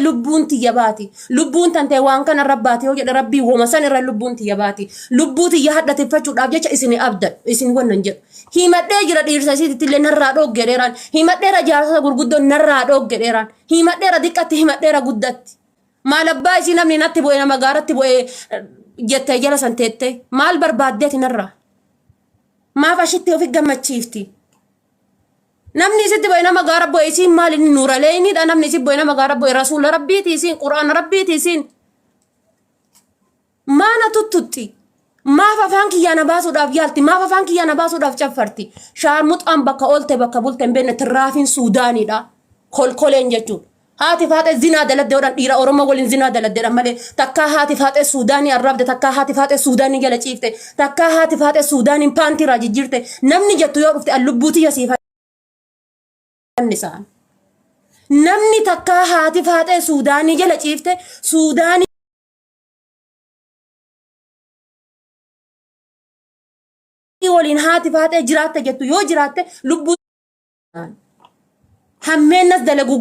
lubbuun tiyya baati lubbuun tante waan kana rabbaati yoo jedhe rabbii woma san irra lubbuun tiyya baati lubbuu tiyya hadhateeffachuudhaaf jecha isin abdan isin wannan jedhu himadhee jira dhiirsa isiitti illee narraa dhooggeedheeraan himadheera jaarsota gurguddoo narraa dhooggeedheeraan himadheera diqqatti himadheera guddatti maal abbaa isii namni natti bu'ee nama gaaratti bu'ee jettee jala san teettee maal barbaaddeeti narraa maaf ashitti ofi gammachiifti namni isitti bu'ee nama gaara bu'ee isiin maal inni nuuralee innidha namni isitti bu'ee nama gaara bu'ee rasuula rabbiiti isiin quraana rabbiiti isiin maana tuttutti maaf afaan kiyyaana baasuudhaaf yaalti maaf afaan kiyyaana baasuudhaaf caffarti shaarmuxaan bakka oolte bakka bulte hin beekne tirraafiin suudaaniidha kolkoleen jechuun haati faaxee zinaa daladde odhan dhiira oromoo waliin zinaa daladdeedha malee takkaa haati faaxee suudaanii arrabde takkaa haati faaxee suudaanii jala ciifte takkaa haati faaxee suudaaniin paantiirraa jijjiirte namni jettu yoo dhufte allubbuutii yasiifa namni takkaa haati faaxee suudaanii jala ciifte suudaanii waliin haati faaxee jiraatte jettu yoo jiraatte lubbuu hammeennas dalagu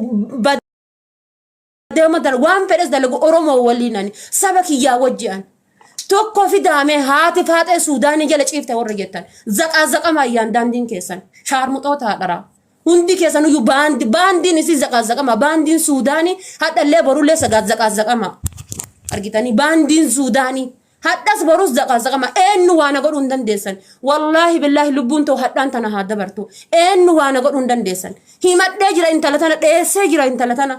deema dal waan fedhes dalagu oromoo waliinani saba kiyyaa wajji'an tokko fidaame haati faaxee suudaanii jala ciifte warra jettan zaqaa mayyaan daandiin keessan shaarmuxoota hadharaa hundi keessan uyyuu baandiin isii zaqaa baandiin suudaanii hadhallee borullee zaqaa argitanii baandiin suudaanii haddas borus zaqaa eenyu waana godhuu hin dandeessan wallaahi billaahi lubbuun too hadhaan tana haa dabartu eenyu waana godhuu hin dandeessan himadhee jira intala tana dheessee jira intala tana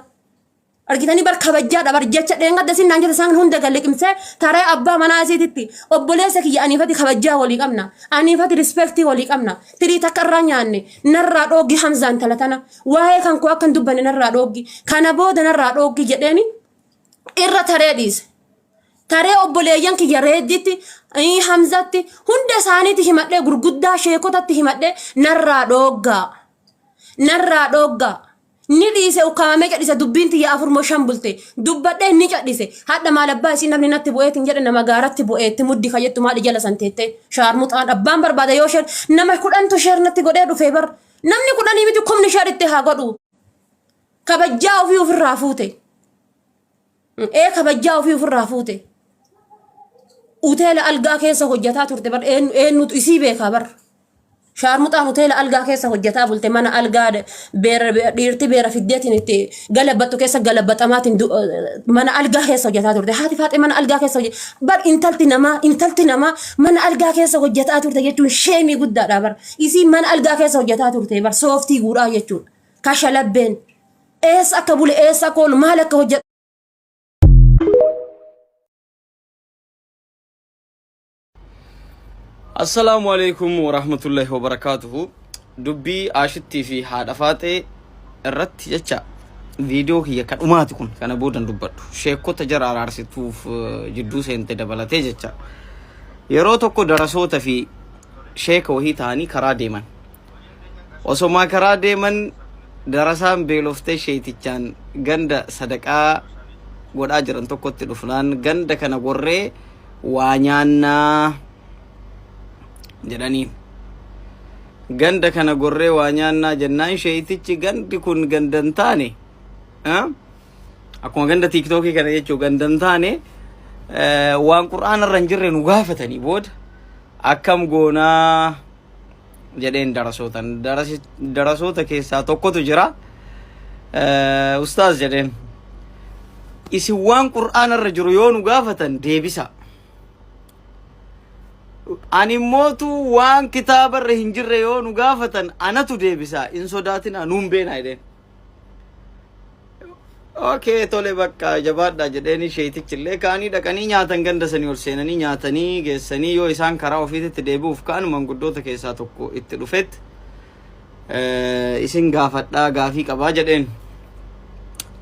argitanii bar kabajjaadha bar jecha dheengadda sinnaan jeta isaan hunda galliqimsee taree abbaa manaa isiititti obboleessa kiyya aniifati kabajjaa walii qabna aniifati rispeektii walii qabna tirii takka irraa nyaanne narraa dhooggi hamzaan intala tana waa'ee kan koo akkan dubbanne narraa dhooggi kana booda narraa dhooggi jedheeni irra taree dhiise taree obboleeyyan kiyya reedditti hamzatti hunda isaaniitti himadhee gurguddaa sheekotatti himadhee narraa dhooggaa ni dhiise ukamame cadhise dubbiin tiyya afurmoo shan bulte dubbadhee ni cadhise hadha maal abbaa isii namni natti bu'eetiin jedhe nama gaaratti bu'eetti muddi kayyettu maadhi jala san teette shaarmuxaan abbaan barbaada yoo sheer nama 10tu sheer natti godhee dhufee bar namni 10 miti kumni sheer itti haa godhu kabajjaa ofii ofirraa fuute kabajjaa ofii ofirraa fuute uteela algaa keessa hojjataa turte bar eenyutu isii beekaa bar shaarmuxaan uteela algaa keessa hojjataa bulte mana algaa dhiirti beera fiddeetiin itti galabbattu keessa galabbatamaatiin mana algaa keessa hojjataa turte haati faaxee mana algaa keessa bar intalti namaa mana algaa keessa hojjataa turte jechuun sheemii guddaadha bar isii mana algaa keessa hojjataa turte bar sooftii guudhaa jechuudha kasha labbeen eessa akka bule eessa akka oolu maal akka hojjata السلام عليكم ورحمة الله وبركاته دبي عاشتي في هذا فاتي الرت يجا فيديو هي كان أماتكم كان بودن دبر شيكو تجرى رارسيتو في جدو سنت دبلتي جا يروتو درسوتا في شيكو هي تاني كرا ديمن وسوما كرا ديمن درسان بيلوفتي شيتي كان غندا صدقا قد أجرن توكو تلفلان غندا كان غوري وانيانا jedhanii ganda kana gorree waa nyaannaa jennaan sheeyitichi gandi kun gandan taane akkuma ganda tiiktookii kana jechuu gandan taane waan qur'aana irra hin jirre nu gaafatanii booda akkam goonaa jedheen darasoota keessaa tokkotu jira ustaaz jedheen isin waan qur'aana irra jiru yoo nu gaafatan deebisa ani mootu waan kitaaba irra hin jirre yoo nu gaafatan anatu deebisa in sodaatin anuun beena jedheen okay tole bakka jabaadha jedheeni sheeyitichillee kaanii dhaqanii nyaatan ganda sanii ol seenanii nyaatanii geessanii yoo isaan karaa ofiitti deebi'uuf kaan manguddoota keessaa tokko itti dhufetti isin gaafadhaa gaafii qabaa jedheen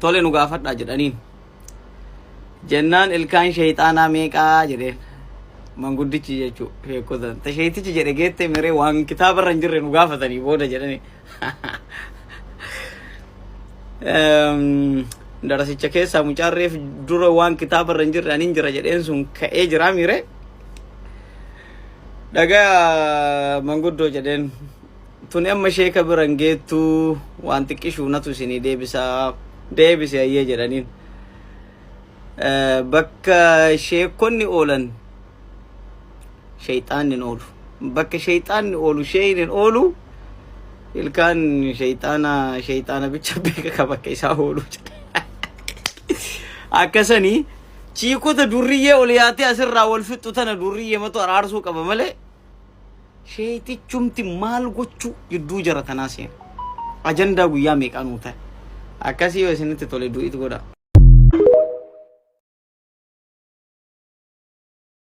tole nu gaafadhaa jedhaniin jennaan ilkaan sheeyxaanaa meeqaa jedheen manguddichi jechuu sheekotan tasheetichi jedhe geette mere waan kitaaba irra hin jirre nu gaafatanii booda jedhani darasicha keessa mucaarreef dura waan kitaaba irra hin jirre anin jira jedheen sun ka'ee jira mire dhagaa manguddoo jedheen tuni amma sheeka biran geettu waan xiqqishuu natu isinii deebise ayyee jedhaniin bakka sheekonni oolan shayxaanni oolu bakka shayxaanni oolu shaynin oolu ilkaan shayxaana bicha beeka ka bakka isaa oolu akkasanii ciikota durriyyee ol yaatee asirraa wal fixxu tana durriyyee matu araarsuu qaba malee shayxichumti maal gochuu jidduu jara tanaa seen ajandaa guyyaa meeqaanuu ta'e akkasii yoo isinitti tole du'iitu godha